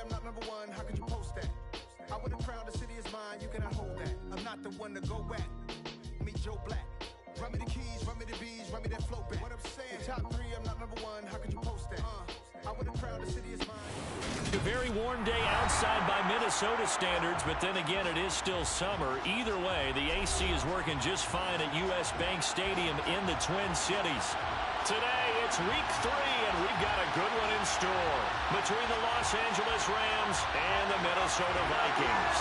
I'm not number one. How could you post that? I would have crowned the city is mine. You cannot hold that. I'm not the one to go at. Meet Joe Black. Run me the keys, run me the bees, run me that flow back. What I'm saying, top three, I'm not number one. How could you post that? I would have crowned the city is mine. A very warm day outside by Minnesota standards, but then again, it is still summer. Either way, the AC is working just fine at US Bank Stadium in the Twin Cities. Today, it's week 3, and we've got a good one in store between the Los Angeles Rams and the Minnesota Vikings.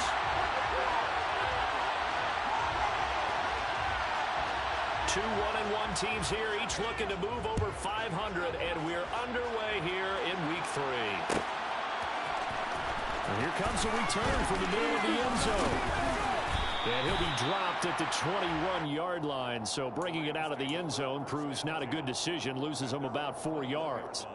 Two 1-1 teams here, each looking to move over 500, and we're underway here in week 3. And here comes a return from the middle of the end zone. And he'll be dropped at the 21-yard line, so bringing it out of the end zone proves not a good decision, loses him about 4 yards.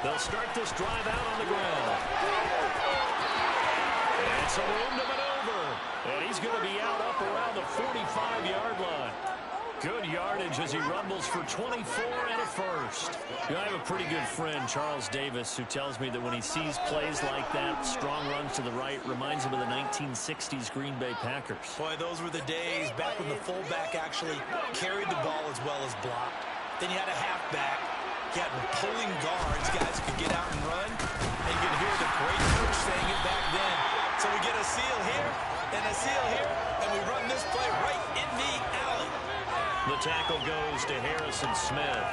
They'll start this drive out on the ground. And some room to maneuver. And he's going to be out up around the 45-yard line. Good yardage as he rumbles for 24 and a first. You know, I have a pretty good friend, Charles Davis, who tells me that when he sees plays like that, strong runs to the right, reminds him of the 1960s Green Bay Packers. Boy, those were the days back when the fullback actually carried the ball as well as blocked. Then you had a halfback. You had pulling guards, guys who could get out and run. And you could hear the great coach saying it back then. So we get a seal here and a seal here, and we run this play right in the alley. The tackle goes to Harrison Smith.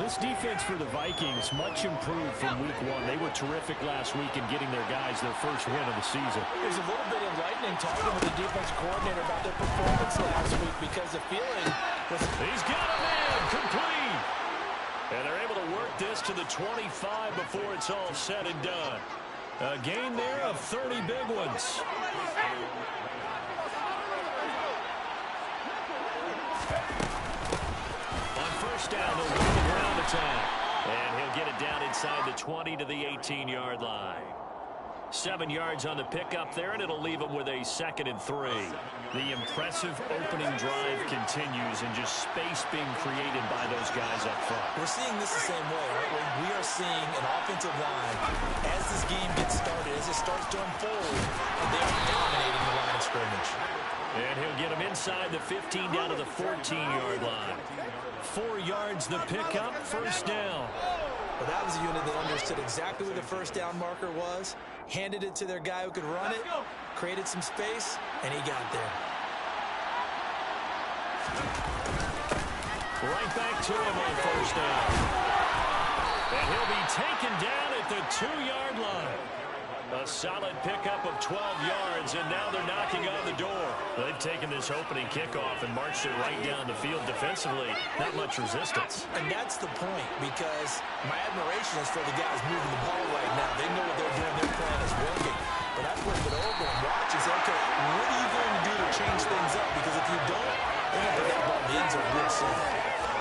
This defense for the Vikings, much improved from week 1. They were terrific last week in getting their guys their first win of the season. There's a little bit of enlightening talking with the defense coordinator about their performance last week because the feeling was... He's got a man complete. And they're able to work this to the 25 before it's all said and done. A gain there of 30 big ones. On first down, they'll go the ground attack. And he'll get it down inside the 20 to the 18-yard line. 7 yards on the pickup there, and it'll leave them with a 2nd and 3. The impressive opening drive continues, and just space being created by those guys up front. We're seeing this the same way, aren't we? We are seeing an offensive line, as this game gets started, as it starts to unfold, and they're dominating the line of scrimmage. And he'll get him inside the 15 down to the 14-yard line. 4 yards the pickup, first down. Well, that was a unit that understood exactly where the first down marker was, handed it to their guy who could run it, created some space, and he got there. Right back to him on first down. And he'll be taken down at the 2-yard line. A solid pickup of 12 yards, and now they're knocking on the door. They've taken this opening kickoff and marched it right down the field defensively. Not much resistance. And that's the point, because my admiration is for the guys moving the ball right now. They know what they're doing. Their plan is working. But I flip it over and watch and say, okay, what are you going to do to change things up? Because if you don't, they're going to put that ball in the end zone real soon.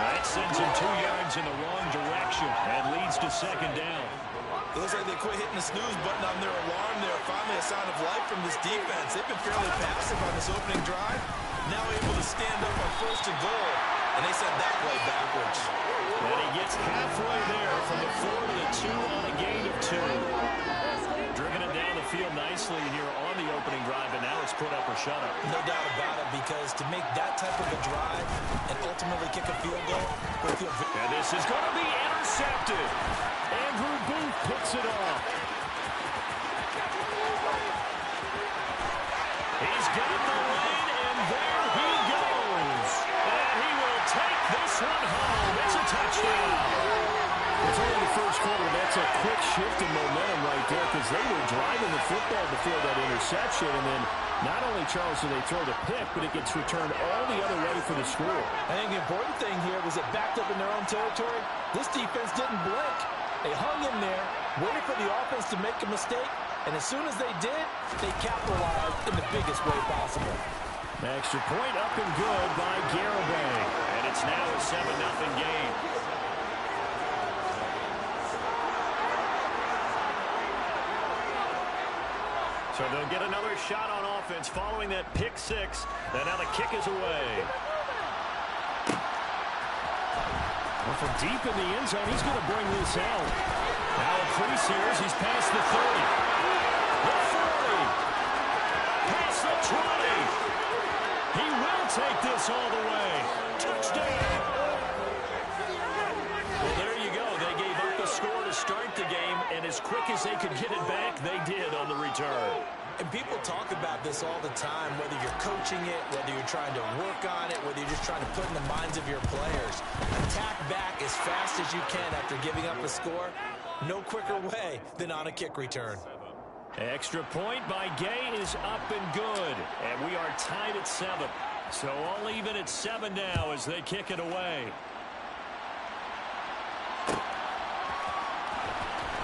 That sends him 2 yards in the wrong direction and leads to 2nd down. It looks like they quit hitting the snooze button on their alarm there. Finally a sign of life from this defense. They've been fairly passive on this opening drive. Now able to stand up on 1st and goal. And they sent that play backwards. And he gets halfway there from the 4 to the 2 on a gain of 2. Driven it down the field nicely here on the opening drive, and now it's put up or shut up. No doubt about it, because to make that type of a drive and ultimately kick a field goal will feel... And this is going to be intercepted. Andrew Booth picks it off. He's got the lane, and there he goes. And he will take this one home. It's a touchdown. It's only the first quarter. That's a quick shift in momentum right there, because they were driving the football before that interception. And then not only, Charles, do they throw the pick, but it gets returned all the other way for the score. I think the important thing here was it backed up in their own territory. This defense didn't blink. They hung in there, waited for the offense to make a mistake, and as soon as they did, they capitalized in the biggest way possible. Extra point up and good by Garibay. And it's now a a 7-0 game. So they'll get another shot on offense following that pick six. And now the kick is away. Well, from deep in the end zone, he's going to bring this out. Now a crease here as he's past the 30. The 40. Past the 20. He will take this all the way. Touchdown. Well, there you go. They gave up the score to start the game, and as quick as they could get it back, they did on the return. And people talk about this all the time, whether you're coaching it, whether you're trying to work on it, whether you're just trying to put in the minds of your players. Attack back as fast as you can after giving up a score. No quicker way than on a kick return. Extra point by Gay is up and good. And we are tied at 7. So all even at 7 now as they kick it away.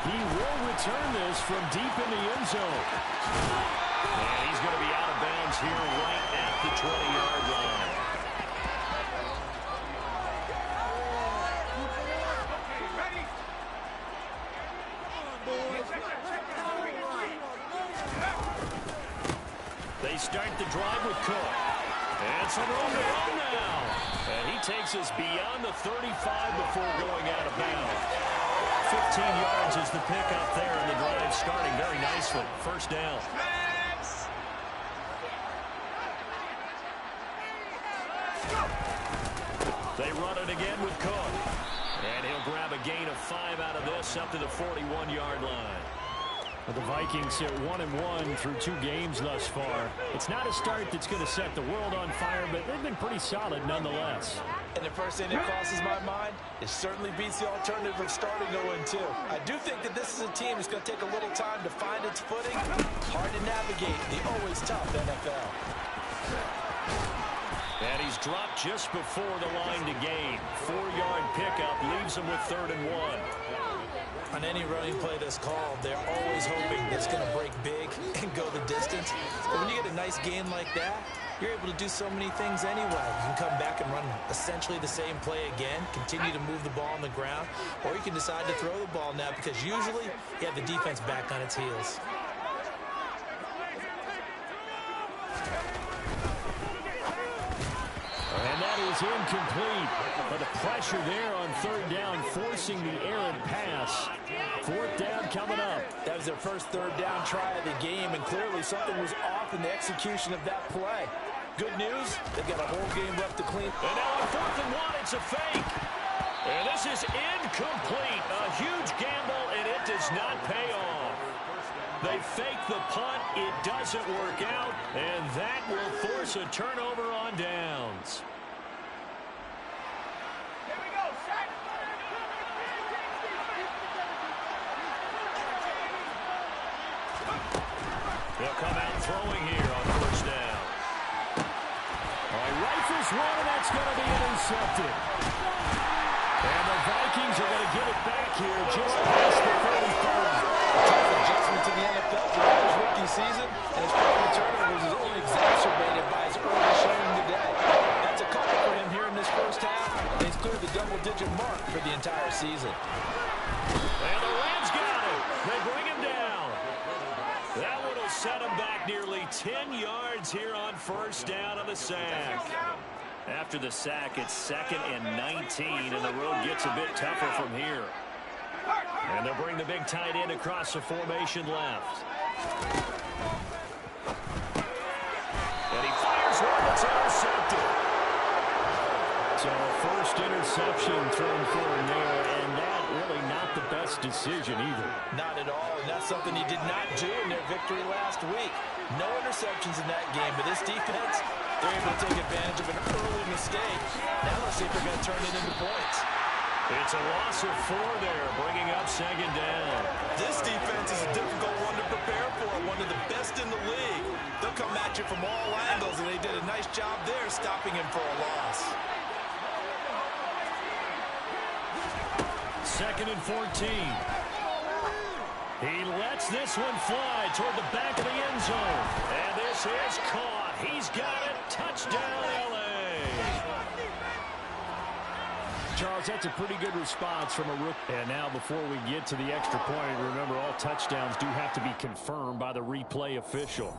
He will return this from deep in the end zone. And he's going to be out of bounds here right at the 20-yard line. They start the drive with Cook. And some room to run now. And he takes us beyond the 35 before going out of bounds. 15 yards is the pickup there, and the drive starting very nicely. First down. They run it again with Cook. And he'll grab a gain of 5 out of this up to the 41-yard line. The Vikings at 1-1 through 2 games thus far. It's not a start that's going to set the world on fire, but they've been pretty solid nonetheless. And the first thing that crosses my mind, it certainly beats the alternative of starting 0-2. I do think that this is a team that's going to take a little time to find its footing. Hard to navigate the always tough NFL. And he's dropped just before the line to gain. 4-yard pickup leaves him with 3rd and 1. On any running play that's called, they're always hoping it's going to break big and go the distance. But when you get a nice gain like that, you're able to do so many things anyway. You can come back and run essentially the same play again, continue to move the ball on the ground, or you can decide to throw the ball now because usually you have the defense back on its heels. And that is incomplete. But the pressure there on 3rd down, forcing the errant pass. 4th down coming up. That was their first 3rd down try of the game, and clearly something was off in the execution of that play. Good news, they've got a whole game left to clean. And now on 4th and 1, it's a fake. And this is incomplete. A huge gamble, and it does not pay off. They fake the punt. It doesn't work out, and that will force a turnover on downs. They'll come out throwing here on 1st down. All right, rifles one, and that's going to be intercepted. And the Vikings are going to get it back here just past the 35. Tough adjustment to the NFL throughout his rookie season, and his problem turnovers is only exacerbated by his early showing today. That's a couple for him here in this first half, and he's cleared the double-digit mark for the entire season. And the Rams got it. They bring him down. That one will set him back nearly 10 yards here on 1st down on the sack. After the sack, it's 2nd and 19, and the road gets a bit tougher from here. And they'll bring the big tight end across the formation left. And he fires one that's intercepted. So first interception thrown for him there, and that really not the best decision either. Not at all, and that's something he did not do in their victory last week. No interceptions in that game, but this defense, they're able to take advantage of an early mistake. Now let's see if they're going to turn it into points. It's a loss of 4 there, bringing up 2nd down. This defense is a difficult one to prepare for, one of the best in the league. They'll come at you from all angles, and they did a nice job there stopping him for a loss. 2nd and 14. He lets this one fly toward the back of the end zone. And this is caught. He's got it. Touchdown, L.A. Charles, that's a pretty good response from a rookie. And now before we get to the extra point, remember all touchdowns do have to be confirmed by the replay official.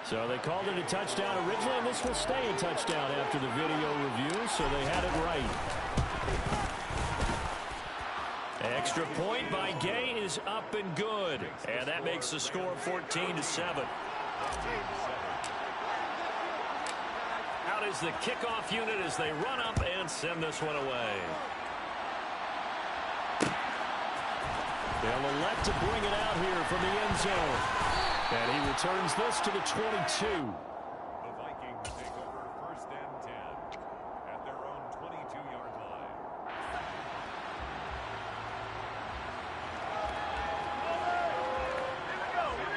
So they called it a touchdown originally, and this will stay a touchdown after the video review, so they had it right. Extra point by Gay is up and good. And that makes the score 14-7. Out is the kickoff unit as they run up and send this one away. They'll elect to bring it out here from the end zone. And he returns this to the 22. The Vikings take over 1st and 10 at their own 22-yard line.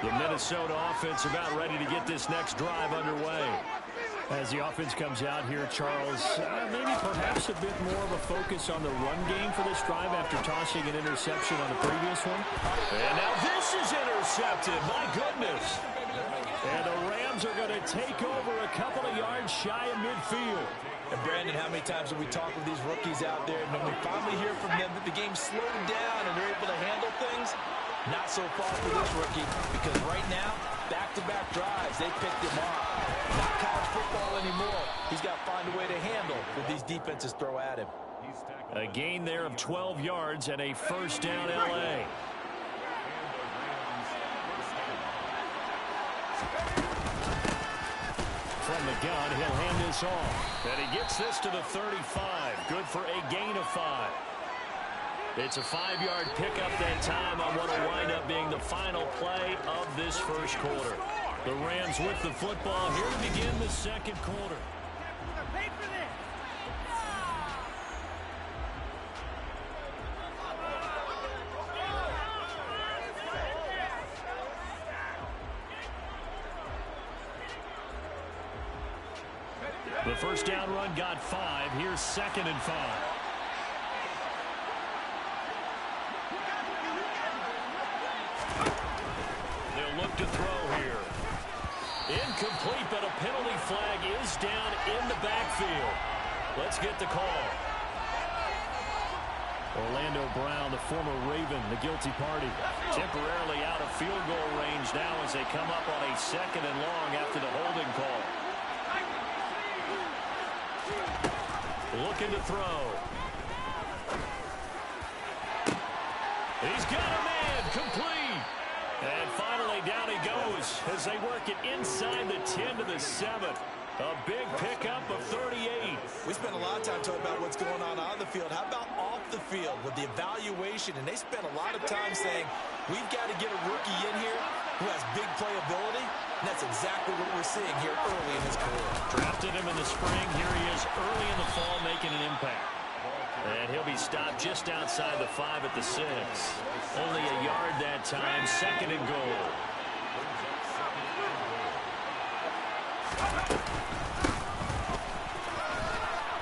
The Minnesota offense about ready to get this next drive underway. As the offense comes out here, Charles, maybe perhaps a bit more of a focus on the run game for this drive after tossing an interception on the previous one. And now this is intercepted. My goodness. And the Rams are going to take over a couple of yards shy of midfield. And Brandon, how many times have we talked with these rookies out there, and when we finally hear from them that the game slowed down and they're able to handle things? Not so far for this rookie, because right now, back-to-back drives, they picked him off. Not college football anymore. He's got to find a way to handle what these defenses throw at him. A gain there of 12 yards and a first down L.A. From the gun, he'll hand this off. And he gets this to the 35. Good for a gain of 5. It's a 5-yard pickup that time on what will wind up being the final play of this first quarter. The Rams with the football here to begin the second quarter. The first down run got 5. Here's 2nd and 5. Look to throw here. Incomplete, but a penalty flag is down in the backfield. Let's get the call. Orlando Brown, the former Raven, the guilty party. Temporarily out of field goal range now as they come up on a 2nd and long after the holding call. Looking to throw. He's got a man, complete. And finally, down he goes as they work it inside the 10 to the 7. A big pickup of 38. We spent a lot of time talking about what's going on the field. How about off the field with the evaluation? And they spent a lot of time saying, we've got to get a rookie in here who has big playability. And that's exactly what we're seeing here early in his career. Drafted him in the spring. Here he is early in the fall making an impact. And he'll be stopped just outside the 5 at the 6. Only a yard that time. 2nd and goal.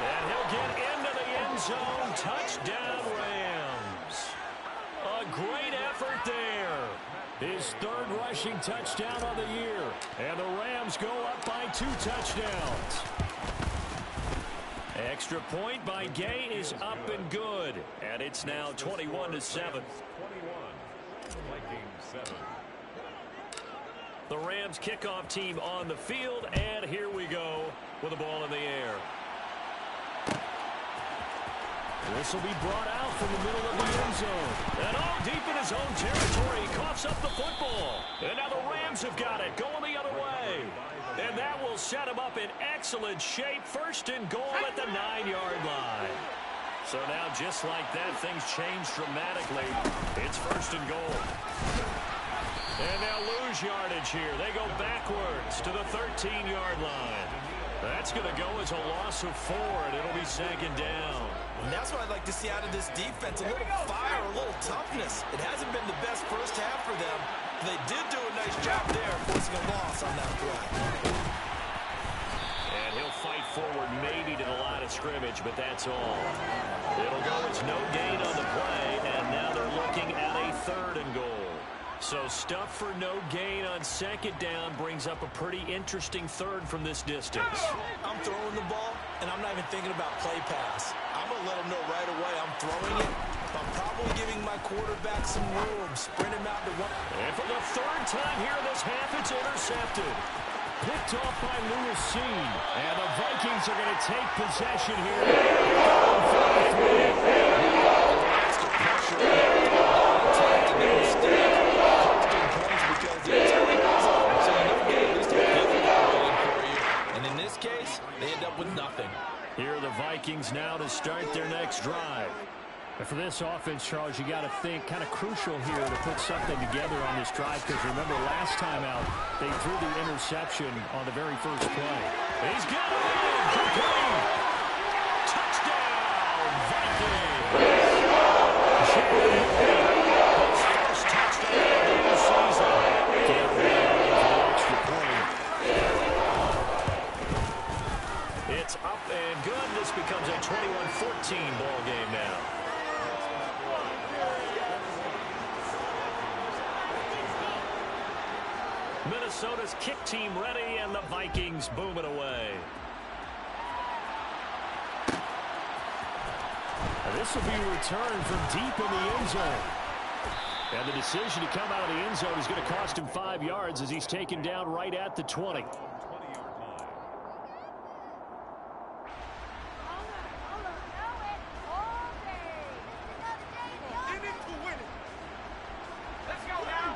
And he'll get into the end zone. Touchdown, Rams. A great effort there. His 3rd rushing touchdown of the year. And the Rams go up by 2 touchdowns. Extra point by Gay is up and good. And it's now 21-7. 21. Vikings 7. The Rams kickoff team on the field, and here we go with the ball in the air. This will be brought out from the middle of the end zone. And all deep in his own territory, he coughs up the football. And now the Rams have got it, going the other way. And that will set him up in excellent shape. 1st and goal at the 9-yard line. So now, just like that, things change dramatically. It's 1st and goal. And they'll lose yardage here. They go backwards to the 13-yard line. That's going to go as a loss of 4, and it'll be 2nd down. And that's what I'd like to see out of this defense, a little fire, a little toughness. It hasn't been the best first half for them. They did do a nice job there, forcing a loss on that play. And he'll fight forward maybe to the line of scrimmage, but that's all. It'll go as no gain on the play, and now they're looking at a 3rd and goal. So stuff for no gain on second down brings up a pretty interesting third from this distance. I'm throwing the ball, and I'm not even thinking about play pass. I'm going to let him know right away I'm throwing it. I'm probably giving my quarterback some room, sprint him out to one. And for the third time here in this half, it's intercepted. Picked off by Lewis Seen. And the Vikings are going to take possession here. Extra pressure. Attack and no mistake. Costing points because the attack goes on. So you know at least a field goal waiting for you. And in this case, they end up with nothing. Here are the Vikings now to start their next drive. And for this offense, Charles, you got to think kind of crucial here to put something together on this drive, because remember last time out they threw the interception on the very first play. He's got it! Complete! Touchdown, Vikings! His first touchdown of the season. Can't wait for the extra point. It's up and good. This becomes a 21-14 ball game now. Minnesota's kick team ready, and the Vikings boom it away. And this will be returned from deep in the end zone. And the decision to come out of the end zone is going to cost him 5 yards as he's taken down right at the 20.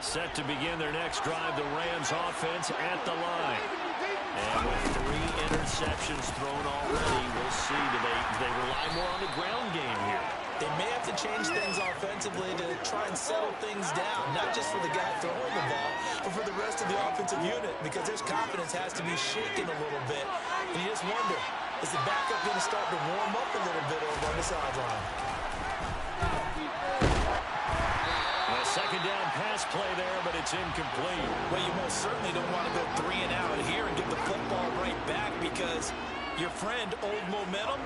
Set to begin their next drive, the Rams offense at the line. And with 3 interceptions thrown already, we'll see. Do they rely more on the ground game here? They may have to change things offensively to try and settle things down, not just for the guy throwing the ball, but for the rest of the offensive unit, because their confidence has to be shaken a little bit. And you just wonder, is the backup going to start to warm up a little bit over on the sideline? Second down pass play there, but it's incomplete. Well, you most certainly don't want to go 3 and out here and get the football right back, because your friend, Old Momentum,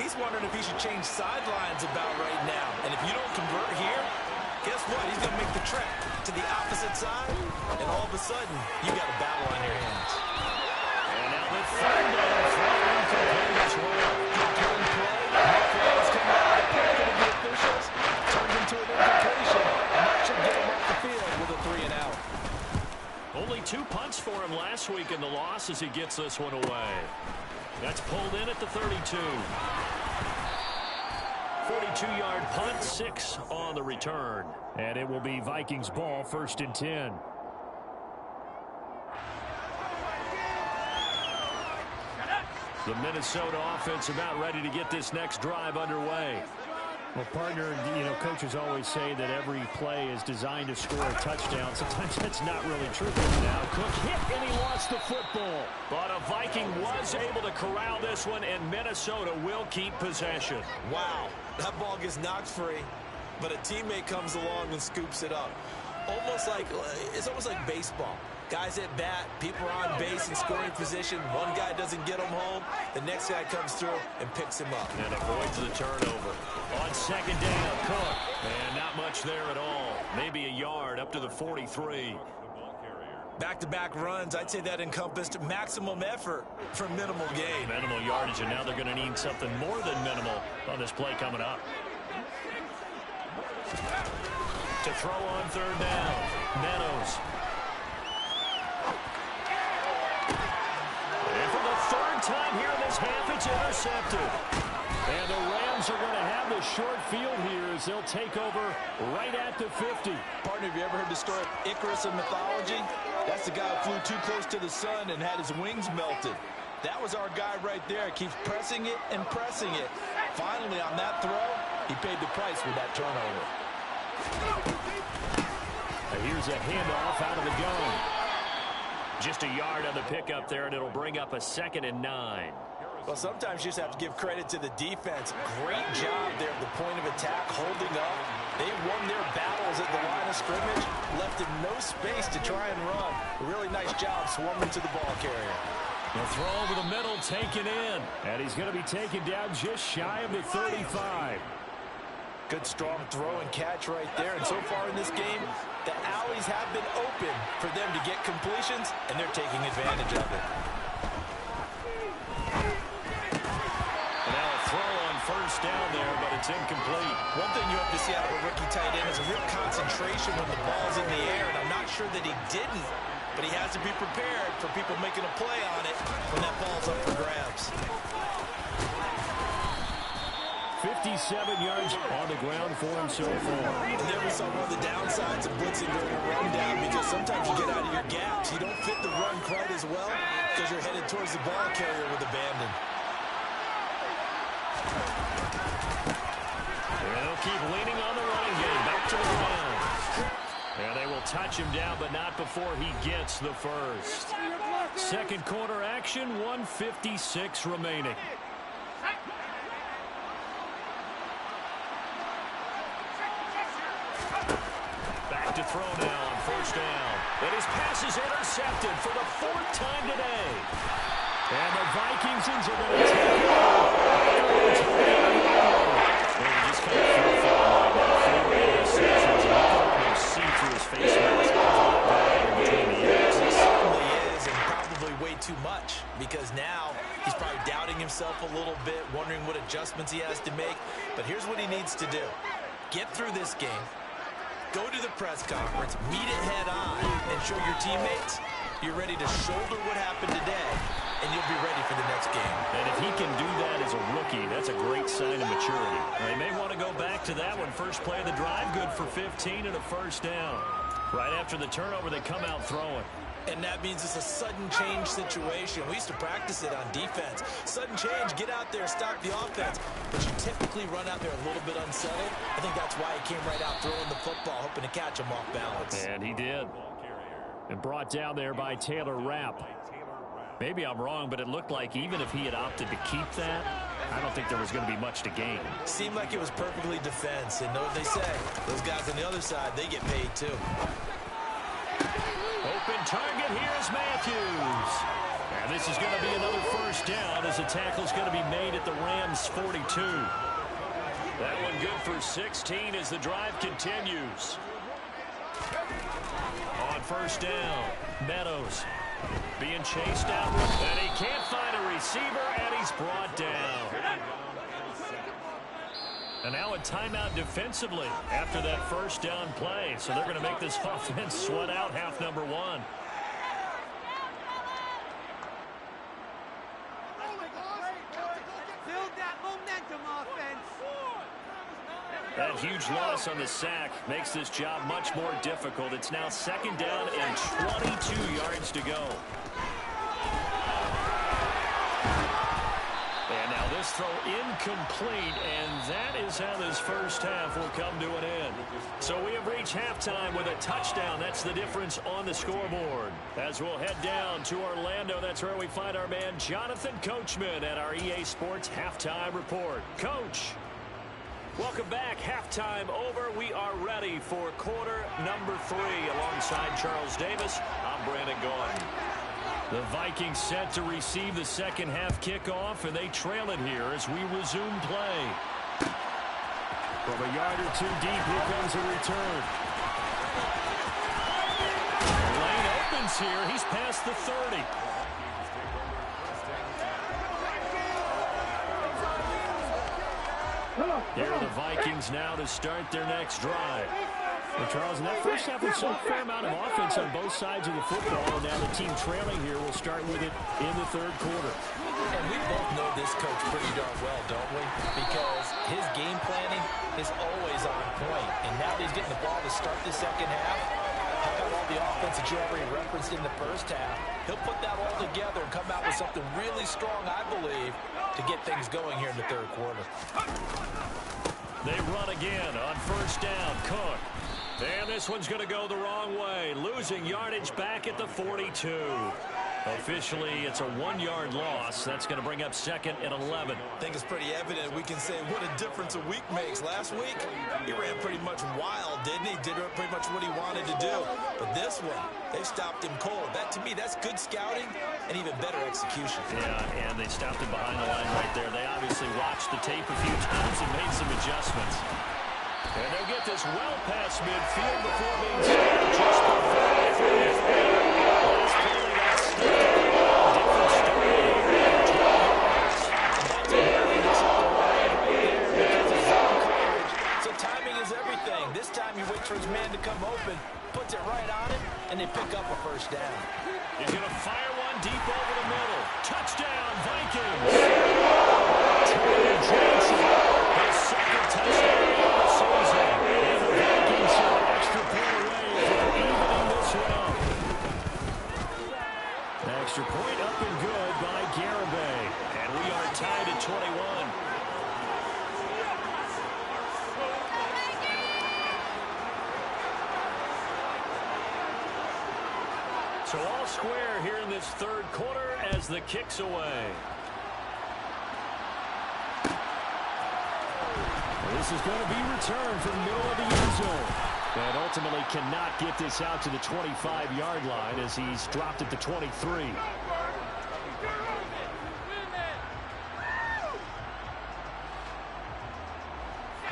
he's wondering if he should change sidelines about right now. And if you don't convert here, guess what? He's going to make the trek to the opposite side, and all of a sudden, you got a battle on your hands. And now the third down throw incomplete as well. Good play. No flags come out. Going to the officials. Turns into an incompletion. Should get him off the field with a 3 and out. Only 2 punts for him last week in the loss as he gets this one away. That's pulled in at the 32. 42-yard punt, 6 on the return. And it will be Vikings ball, 1st and 10. The Minnesota offense about ready to get this next drive underway. Well, partner, coaches always say that every play is designed to score a touchdown. Sometimes that's not really true. Now Cook hit, and he lost the football. But a Viking was able to corral this one, and Minnesota will keep possession. Wow, that ball gets knocked free, but a teammate comes along and scoops it up. It's almost like baseball. Guys at bat, people are on base in scoring position. One guy doesn't get him home. The next guy comes through and picks him up. And avoids the turnover. On second down, Cook. And not much there at all. Maybe a yard up to the 43. Back-to-back runs, I'd say that encompassed maximum effort for minimal gain. Minimal yardage, and now they're going to need something more than minimal on this play coming up. To throw on third down, Meadows. And for the third time here in this half, it's intercepted. And the Rams are going to have the short field here as they'll take over right at the 50. Partner, have you ever heard the story of Icarus in mythology? That's the guy who flew too close to the sun and had his wings melted. That was our guy right there. Keeps pressing it and pressing it. Finally, on that throw, he paid the price with that turnover. And here's a handoff out of the gun. Just a yard on the pickup there, and it'll bring up a 2nd and 9. Well, sometimes you just have to give credit to the defense. Great job there at the point of attack, holding up. They won their battles at the line of scrimmage, left him no space to try and run. A really nice job swarming to the ball carrier. The throw over the middle, taken in. And he's going to be taken down just shy of the 35. Good strong throw and catch right there. And so far in this game, the alleys have been open for them to get completions, and they're taking advantage of it. And now a throw on first down there, but it's incomplete. One thing you have to see out of a rookie tight end is a real concentration when the ball's in the air, and I'm not sure that he didn't, but he has to be prepared for people making a play on it when that ball's up for grabs. 57 yards on the ground for him so far. And there we saw one of the downsides of blitzing during a rundown, because sometimes you get out of your gaps. You don't fit the run quite as well because you're headed towards the ball carrier with abandon. They'll keep leaning on the running game. Back to the ground. And they will touch him down, but not before he gets the first. Second quarter action, 1:56 remaining. To throw now on first down. And his pass is intercepted for the fourth time today. And the Vikings are going to take it over. They just kind of feel for him right now. 4 interceptions. And you can almost see through his face mask. Between the ears. He certainly is, and probably way too much, because now he's probably doubting himself a little bit, wondering what adjustments he has to make. But here's what he needs to do. Get through this game. Go to the press conference, meet it head on, and show your teammates you're ready to shoulder what happened today, and you'll be ready for the next game. And if he can do that as a rookie, that's a great sign of maturity. They may want to go back to that one. First play of the drive, good for 15 and a first down. Right after the turnover, they come out throwing. And that means it's a sudden change situation. We used to practice it on defense. Sudden change, get out there, stop the offense. But you typically run out there a little bit unsettled. I think that's why he came right out throwing the football, hoping to catch him off balance. And he did. And brought down there by Taylor Rapp. Maybe I'm wrong, but it looked like even if he had opted to keep that, I don't think there was going to be much to gain. Seemed like it was perfectly defense. And know what they say, those guys on the other side, they get paid too. Open target, here's Matthews. And this is going to be another first down as the tackle's going to be made at the Rams' 42. That one good for 16 as the drive continues. On first down, Meadows being chased out, and he can't find a receiver, and he's brought down. And now a timeout defensively after that first down play. So they're going to make this offense sweat out half number one. Build that momentum offense. That huge loss on the sack makes this job much more difficult. It's now second down and 22 yards to go. And now this throw incomplete, and that is how this first half will come to an end. So we have reached halftime with a touchdown. That's the difference on the scoreboard. As we'll head down to Orlando, that's where we find our man Jonathan Coachman at our EA Sports Halftime Report. Coach, welcome back. Halftime over. We are ready for quarter number 3 alongside Charles Davis. I'm Brandon Gordon. The Vikings set to receive the second half kickoff, and they trail it here as we resume play. From a yard or two deep, here comes a return. The lane opens here. He's past the 30. Here are the Vikings now to start their next drive. Well, Charles, in that first half, we saw a fair amount of offense on both sides of the football, and now the team trailing here will start with it in the third quarter. And we both know this coach pretty darn well, don't we? Because his game planning is always on point. And now that he's getting the ball to start the second half, how about all the offense that you already referenced in the first half? He'll put that all together and come out with something really strong, I believe, to get things going here in the third quarter. They run again on first down. Cook. And this one's going to go the wrong way. Losing yardage back at the 42. Officially, it's a 1-yard loss. That's going to bring up second and 11. I think it's pretty evident. We can say what a difference a week makes. Last week, he ran pretty much wild, didn't he? Did pretty much what he wanted to do. But this one, they stopped him cold. That, to me, that's good scouting and even better execution. Yeah, and they stopped him behind the line right there. They obviously watched the tape a few times and made some adjustments. And they'll get this well past midfield before being stopped just before the 33. Last play they got stuck. Different story here at 12 yards. That's a very acceptable line right there because of zone coverage. So timing is everything. This time he waits for his man to come open, puts it right on him, and they pick up a first down. He's going to fire one deep over the middle. Touchdown, Vikings. Tony Johnson, his second touchdown of the season. And the Vikings are an extra point away from evening this round. Extra point up and good by Garibay. And we are tied at 21. So all square here in this third quarter as the kick's away. This is going to be returned from the middle of the end zone. And ultimately cannot get this out to the 25-yard line as he's dropped at the 23.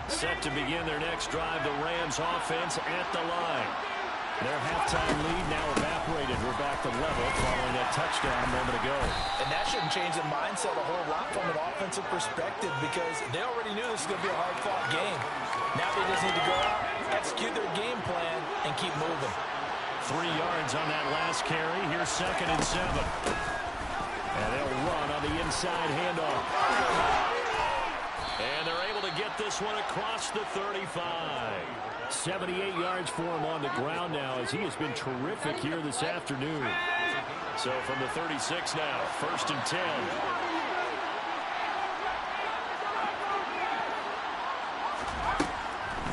Set to begin their next drive, the Rams offense at the line. Their halftime lead now evaporated. We're back to level following that touchdown a moment ago. And that shouldn't change the mindset a whole lot from an offensive perspective because they already knew this was going to be a hard-fought game. Now they just need to go out, execute their game plan, and keep moving. 3 yards on that last carry. Here's 2nd and 7. And they'll run on the inside handoff. And they're able to get this one across the 35. 78 yards for him on the ground now as he has been terrific here this afternoon. So from the 36 now, 1st and 10.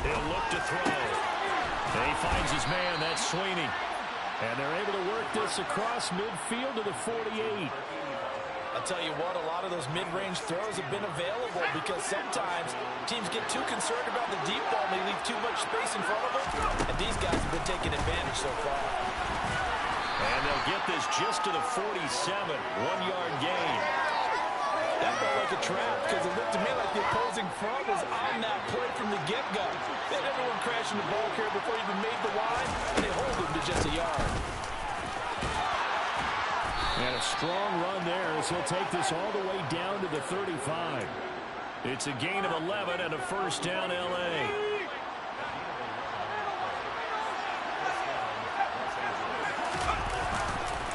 He'll look to throw. And he finds his man, that's Sweeney. And they're able to work this across midfield to the 48. I'll tell you what, a lot of those mid-range throws have been available because sometimes teams get too concerned about the deep ball and they leave too much space in front of them. And these guys have been taking advantage so far. And they'll get this just to the 47, 1-yard gain. That felt like a trap because it looked to me like the opposing front was on that play from the get-go. They had everyone crashing the ball carrier before he even made the line, and they hold him to just a yard. And a strong run there as he'll take this all the way down to the 35. It's a gain of 11 and a first down, L.A.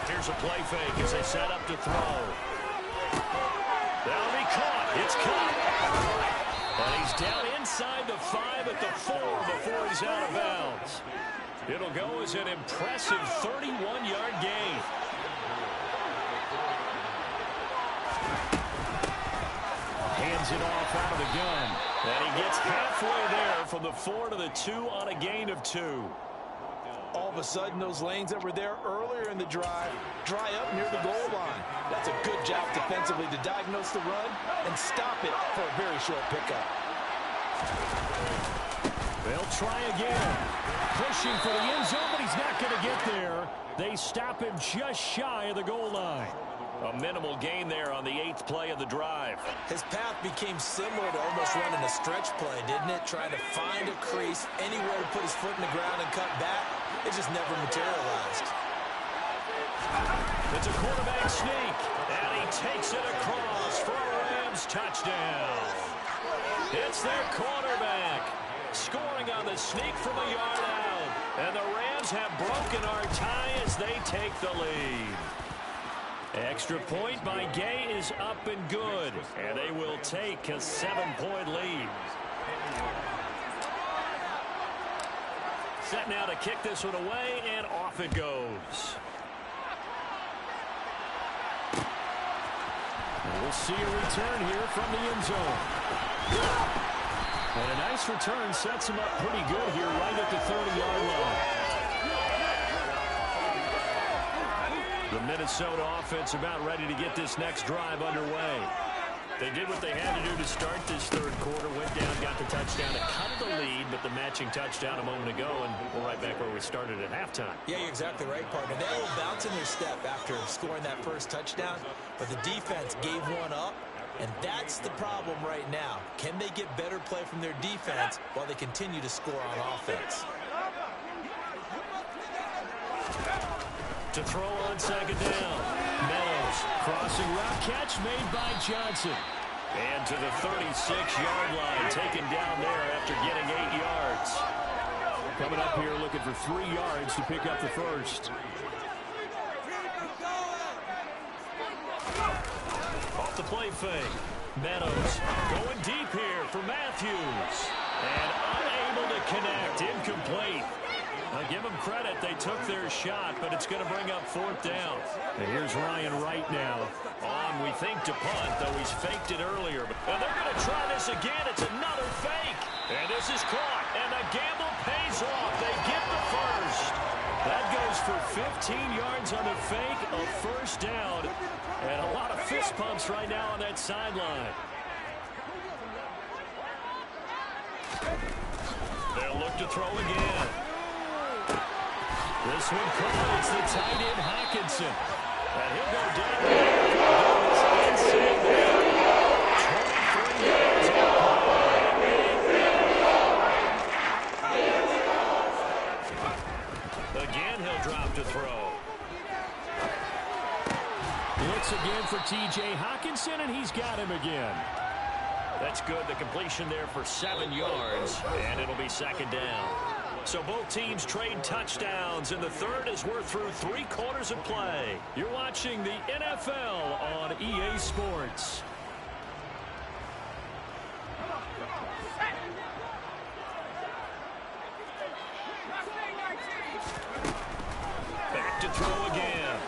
Here's a play fake as they set up to throw. That'll be caught. It's caught. And he's down inside the 5 at the 4 before he's out of bounds. It'll go as an impressive 31-yard gain. Hands it off out of the gun. And he gets halfway there from the 4 to the 2 on a gain of 2. All of a sudden, those lanes that were there earlier in the drive dry up near the goal line. That's a good job defensively to diagnose the run and stop it for a very short pickup. They'll try again. Pushing for the end zone, but he's not going to get there. They stop him just shy of the goal line. A minimal gain there on the 8th play of the drive. His path became similar to almost running a stretch play, didn't it? Trying to find a crease, anywhere to put his foot in the ground and cut back. It just never materialized. It's a quarterback sneak, and he takes it across for a Rams touchdown. It's their quarterback scoring on the sneak from a yard out. And the Rams have broken our tie as they take the lead. Extra point by Gay is up and good, and they will take a 7-point lead. Set now to kick this one away, and off it goes. And we'll see a return here from the end zone. And a nice return sets him up pretty good here right at the 30-yard line. The Minnesota offense about ready to get this next drive underway. They did what they had to do to start this third quarter. Went down, got the touchdown to cut the lead, but the matching touchdown a moment ago, and we're right back where we started at halftime. Yeah, you're exactly right, partner. They had a little bounce in their step after scoring that first touchdown, but the defense gave one up, And that's the problem right now. Can they get better play from their defense while they continue to score on offense? To throw on second down. Meadows, crossing route, catch made by Johnson. And to the 36-yard line, taken down there after getting 8 yards. Coming up here looking for 3 yards to pick up the first. Off the play fake. Meadows going deep here for Matthews. And unable to connect. Incomplete. Now give them credit. They took their shot, but it's going to bring up 4th down. And here's Ryan right now. On, we think, to punt, though he's faked it earlier. And they're going to try this again. It's another fake. And this is caught. And the gamble pays off. They get the first. That goes for 15 yards on the fake, a first down. And a lot of fist pumps right now on that sideline. They'll look to throw again. This one caught. It's the tight end Hockenson. And he'll go down inside there. 23 yards on the play. Again, he'll drop to throw. Blitz again for T.J. Hockenson, and he's got him again. That's good. The completion there for 7 yards, and it'll be second down. So both teams trade touchdowns, and the third as we're through 3 quarters of play. You're watching the NFL on EA Sports. Back to throw again.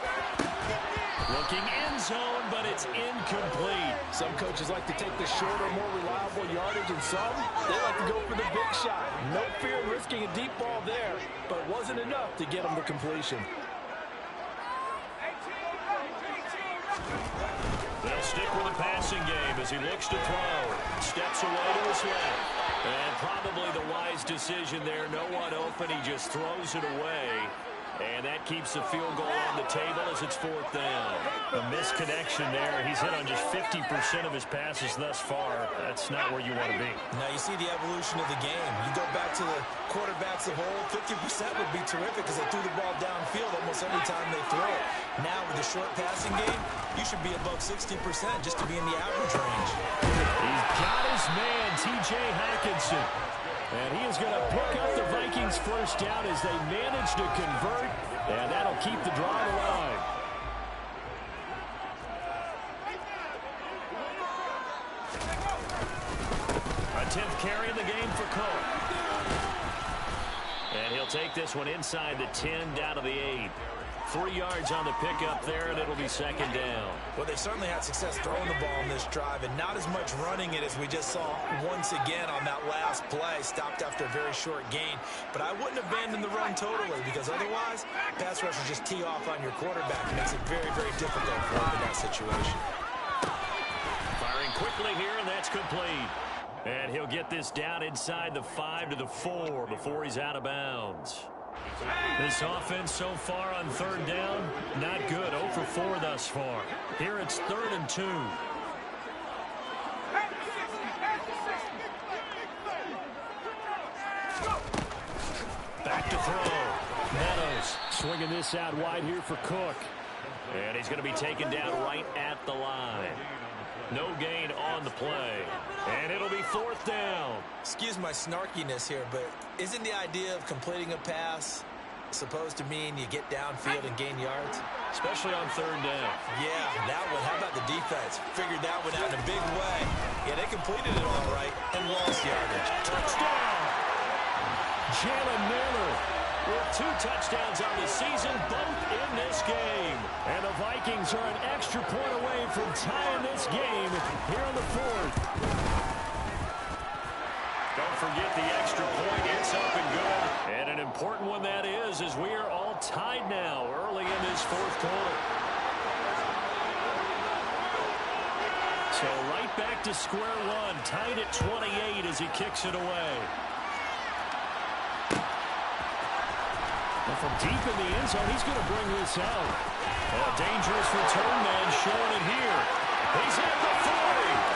Looking end zone, but it's incomplete. Some coaches like to take the shorter, more reliable yardage, and some, they like to go for the big shot. No fear of risking a deep ball there, but it wasn't enough to get them the completion. They'll stick with the passing game as he looks to throw. Steps away to his left. And probably the wise decision there. No one open. He just throws it away. And that keeps the field goal on the table as it's 4th down. A misconnection there. He's hit on just 50% of his passes thus far. That's not where you want to be. Now you see the evolution of the game. You go back to the quarterbacks of old, 50% would be terrific because they threw the ball downfield almost every time they throw it. Now with the short passing game, you should be above 60% just to be in the average range. He's got his man, T.J. Hockenson. And he is going to pick up the Vikings first down as they manage to convert. And that'll keep the drive alive. A 10th carry in the game for Cook. And he'll take this one inside the 10 down to the 8. 3 yards on the pickup there, and it'll be second down. Well, they certainly had success throwing the ball in this drive, and not as much running it as we just saw once again on that last play. Stopped after a very short gain. But I wouldn't abandon the run totally, because otherwise, pass rushers just tee off on your quarterback. It makes it very, very difficult for him in that situation. Firing quickly here, and that's complete. And he'll get this down inside the 5 to the 4 before he's out of bounds. This offense so far on 3rd down, not good. 0 for 4 thus far. Here it's 3rd and 2. Back to throw. Meadows swinging this out wide here for Cook. And he's going to be taken down right at the line. No gain on the play. And it'll be 4th down. Excuse my snarkiness here, but isn't the idea of completing a pass supposed to mean you get downfield and gain yards? Especially on 3rd down. Yeah, that one. How about the defense? Figured that one out in a big way. Yeah, they completed it all right and lost yardage. Touchdown! Jalen Miller with 2 touchdowns on the season, both in this game. And the Vikings are an extra point away from tying this game here on the 4th. Don't forget the extra point. It's up and good. And an important one that is, as we are all tied now early in this 4th quarter. So right back to square one, tied at 28 as he kicks it away. And from deep in the end zone, he's going to bring this out. A dangerous return man showing it here. He's at the 40.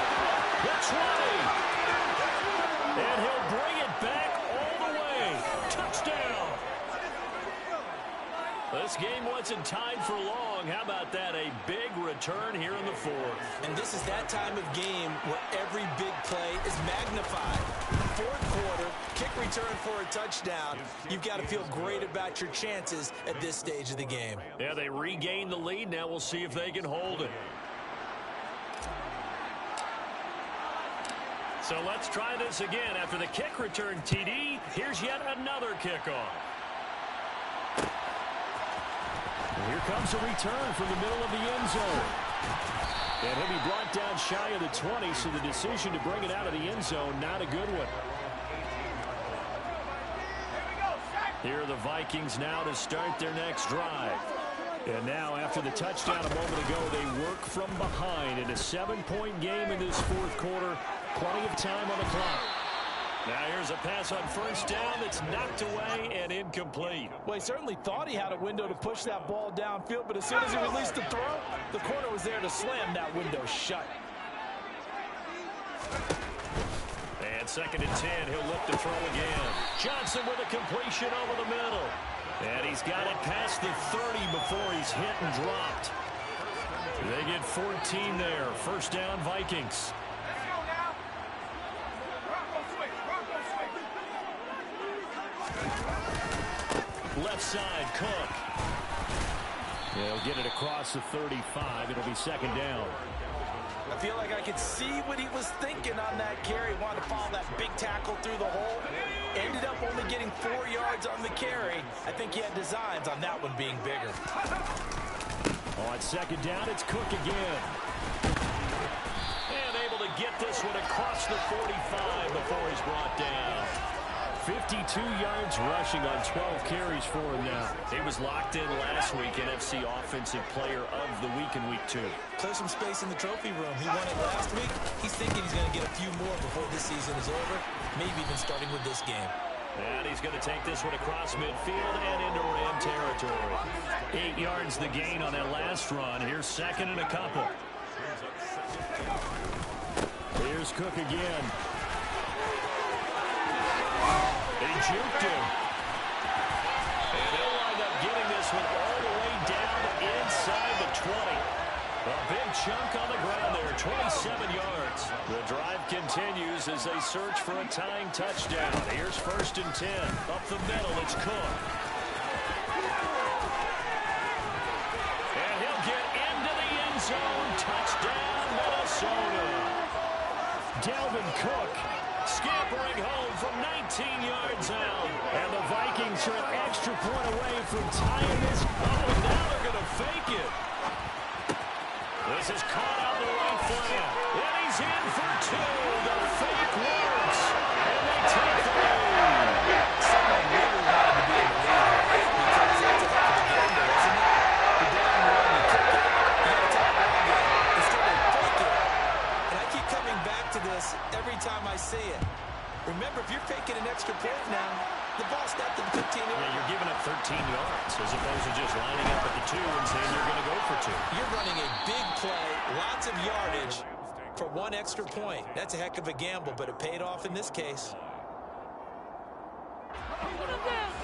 this game wasn't tied for long. How about that? A big return here in the fourth. And this is that time of game where every big play is magnified. Fourth quarter, kick return for a touchdown. You've got to feel great about your chances at this stage of the game. Yeah, they regain the lead. Now we'll see if they can hold it. So let's try this again. After the kick return TD, here's yet another kickoff. And here comes a return from the middle of the end zone. And he'll be brought down shy of the 20, so the decision to bring it out of the end zone, not a good one. Here are the Vikings now to start their next drive. And now, after the touchdown a moment ago, they work from behind in a 7-point game in this fourth quarter. Plenty of time on the clock. Now here's a pass on first down that's knocked away and incomplete. Well, he certainly thought he had a window to push that ball downfield, but as soon as he released the throw, the corner was there to slam that window shut. And 2nd and 10, he'll look to throw again. Johnson with a completion over the middle. And he's got it past the 30 before he's hit and dropped. They get 14 there. First down, Vikings. Left side, Cook. They'll get it across the 35. It'll be 2nd down. I feel like I could see what he was thinking on that carry. Wanted to follow that big tackle through the hole. Ended up only getting 4 yards on the carry. I think he had designs on that one being bigger. On 2nd down, it's Cook again. And able to get this one across the 45 before he's brought down. 52 yards rushing on 12 carries for him now. He was locked in last week, NFC Offensive Player of the Week in Week 2. Clear some space in the trophy room. He won it last week. He's thinking he's going to get a few more before this season is over, maybe even starting with this game. And he's going to take this one across midfield and into Ram territory. 8 yards the gain on that last run. Here's 2nd and a couple. Here's Cook again. He juked him. And he'll wind up getting this one all the way down inside the 20. A big chunk on the ground there, 27 yards. The drive continues as they search for a tying touchdown. Here's 1st and 10. Up the middle, it's Cook. And he'll get into the end zone. Touchdown, Minnesota. Dalvin Cook scampering home from 19 yards out. And the Vikings are an extra point away from tying this. Oh, now they're going to fake it. This is caught out the right flat. And he's in for 2. The fake works. And they take the lead. Someone really wanted to be in the lead because that's a heck of a gamble, isn't it? The down run, you kick it, you got to take a ball game. Instead of fake it. And I keep coming back to this every time I see it. Remember, if you're faking an extra point now, the ball stepped to the 15 yard. Yeah, you're giving up 13 yards as opposed to just lining up at the 2 and saying you're going to go for 2. You're running a big play, lots of yardage for 1 extra point. That's a heck of a gamble, but it paid off in this case.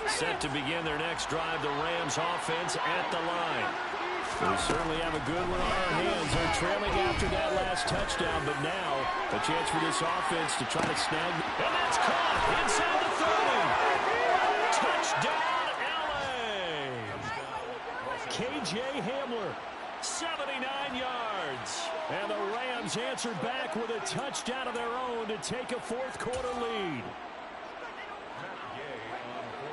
Set to begin their next drive, the Rams offense at the line. We certainly have a good one on our hands. They're trailing after that last touchdown, but now a chance for this offense to try to snag. And that's caught inside the 30. Touchdown, L.A. K.J. Hamler, 79 yards. And the Rams answered back with a touchdown of their own to take a fourth quarter lead.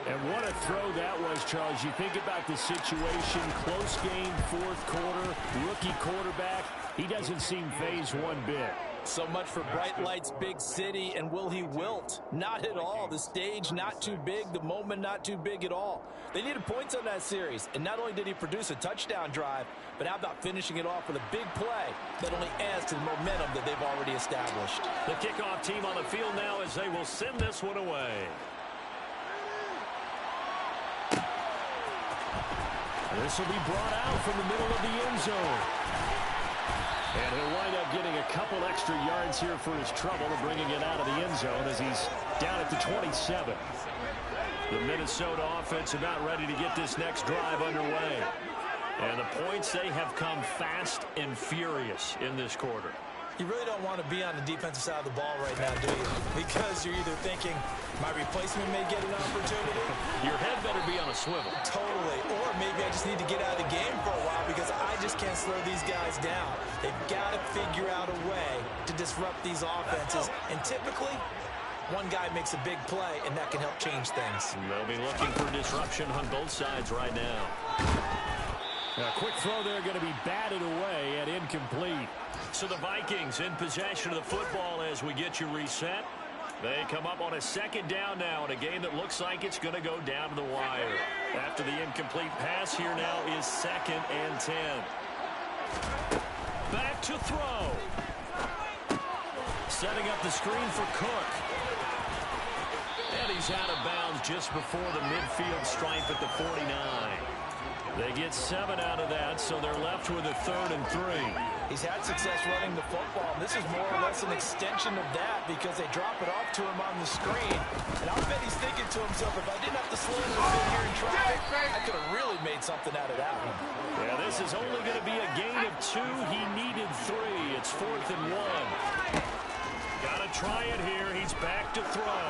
And what a throw that was, Charles. You think about the situation, close game, fourth quarter, rookie quarterback. He doesn't seem fazed one bit. So much for bright lights, big city, and will he wilt? Not at all. The stage not too big, the moment not too big at all. They needed points on that series, and not only did he produce a touchdown drive, but how about finishing it off with a big play that only adds to the momentum that they've already established. The kickoff team on the field now as they will send this one away. This will be brought out from the middle of the end zone. And he'll wind up getting a couple extra yards here for his trouble, bringing it out of the end zone as he's down at the 27. The Minnesota offense about ready to get this next drive underway. And the points, they have come fast and furious in this quarter. You really don't want to be on the defensive side of the ball right now, do you? Because you're either thinking, my replacement may get an opportunity. Your head better be on a swivel. Totally. Or maybe I just need to get out of the game for a while because I just can't slow these guys down. They've got to figure out a way to disrupt these offenses. And typically, one guy makes a big play, and that can help change things. They'll be looking for disruption on both sides right now. A quick throw there going to be batted away and incomplete. So the Vikings in possession of the football as we get you reset. They come up on a second down now in a game that looks like it's going to go down to the wire. After the incomplete pass, here now is 2nd and 10. Back to throw. Setting up the screen for Cook. And he's out of bounds just before the midfield stripe at the 49. They get 7 out of that, so they're left with a 3rd and 3. He's had success running the football, and this is more or less an extension of that because they drop it off to him on the screen. And I'll bet he's thinking to himself, if I didn't have to slow him in here in traffic, I could have really made something out of that one. Yeah, this is only going to be a gain of 2. He needed 3. It's 4th and 1. Got to try it here. He's back to throw.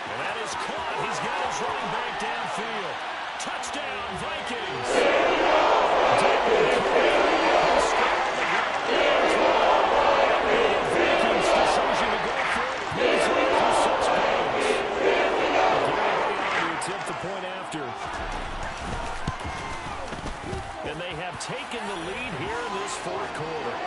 And that is caught. He's got his running back downfield. Touchdown, Vikings. Vikings decision to go for it. He's in for 6 points. To attempt the point after. And they have taken the lead here in this 4th quarter.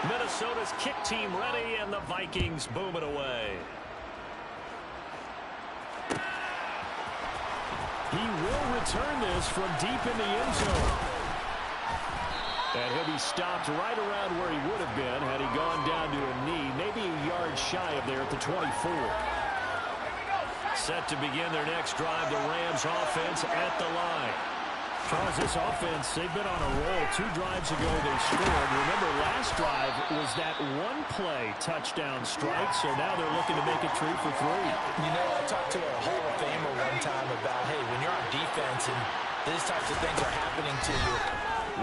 Minnesota's kick team ready, and the Vikings boom it away. He will return this from deep in the end zone. And he'll be stopped right around where he would have been had he gone down to a knee, maybe a yard shy of there at the 24. Set to begin their next drive, the Rams offense at the line. Charles, this offense, they've been on a roll. 2 drives ago they scored. Remember, last drive was that one-play touchdown strike, so now they're looking to make it 3 for 3. You know, I talked to a Hall of Famer one time about, hey, when you're on defense and these types of things are happening to you,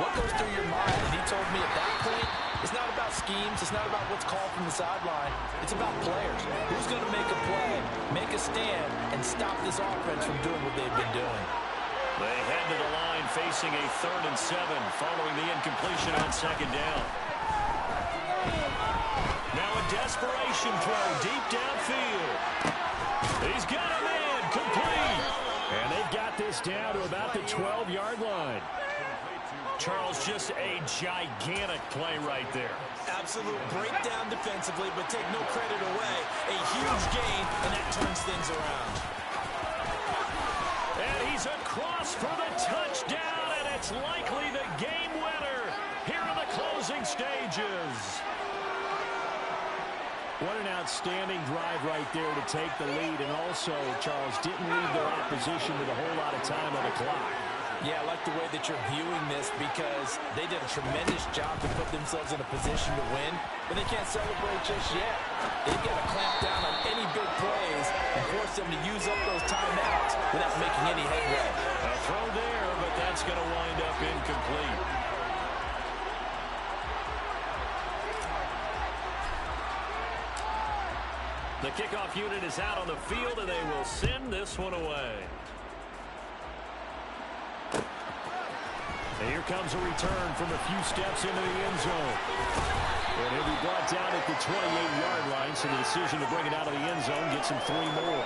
what goes through your mind? And he told me at that point, it's not about schemes. It's not about what's called from the sideline. It's about players. Who's going to make a play, make a stand, and stop this offense from doing what they've been doing? They head to the line facing a 3rd and 7 following the incompletion on 2nd down. Now a desperation throw deep downfield. He's got him in, complete. And they've got this down to about the 12-yard line. Charles, just a gigantic play right there. Absolute breakdown defensively, but take no credit away. A huge gain, and that turns things around. And he's across for the touchdown, and it's likely the game winner here in the closing stages. What an outstanding drive right there to take the lead, and also, Charles, didn't leave their opposition with a whole lot of time on the clock. Yeah, I like the way that you're viewing this because they did a tremendous job to put themselves in a position to win, but they can't celebrate just yet. They've got to clamp down on any big plays and force them to use up those timeouts without making any headway. A throw there, but that's going to wind up incomplete. The kickoff unit is out on the field, and they will send this one away. And here comes a return from a few steps into the end zone. And he'll be brought down at the 28-yard line, so the decision to bring it out of the end zone gets him 3 more.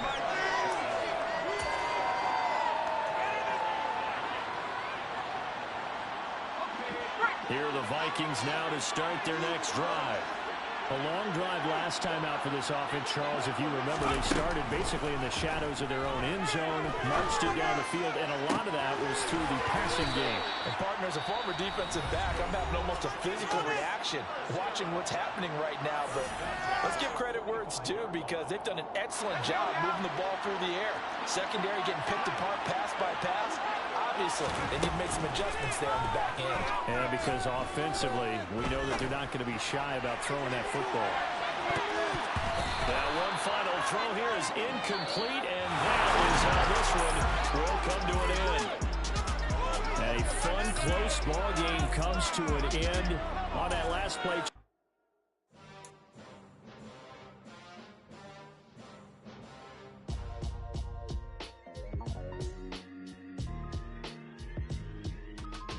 Here are the Vikings now to start their next drive. A long drive last time out for this offense, Charles. If you remember, they started basically in the shadows of their own end zone, marched it down the field, and a lot of that was through the passing game. And, partner, as a former defensive back, I'm having almost a physical reaction watching what's happening right now. But let's give credit where it's due because they've done an excellent job moving the ball through the air. Secondary getting picked apart pass by pass. obviously, they need to make some adjustments there on the back end. And because offensively, we know that they're not going to be shy about throwing that football. That one final throw here is incomplete, and that is how this one will come to an end. A fun, close ball game comes to an end on that last play.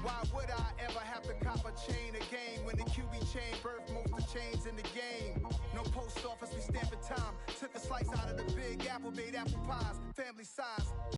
Why would I ever have to cop a chain again when the QB chain birthed most of the chains in the game? No post office, we stamping time. Took a slice out of the big apple, made apple pies, family size.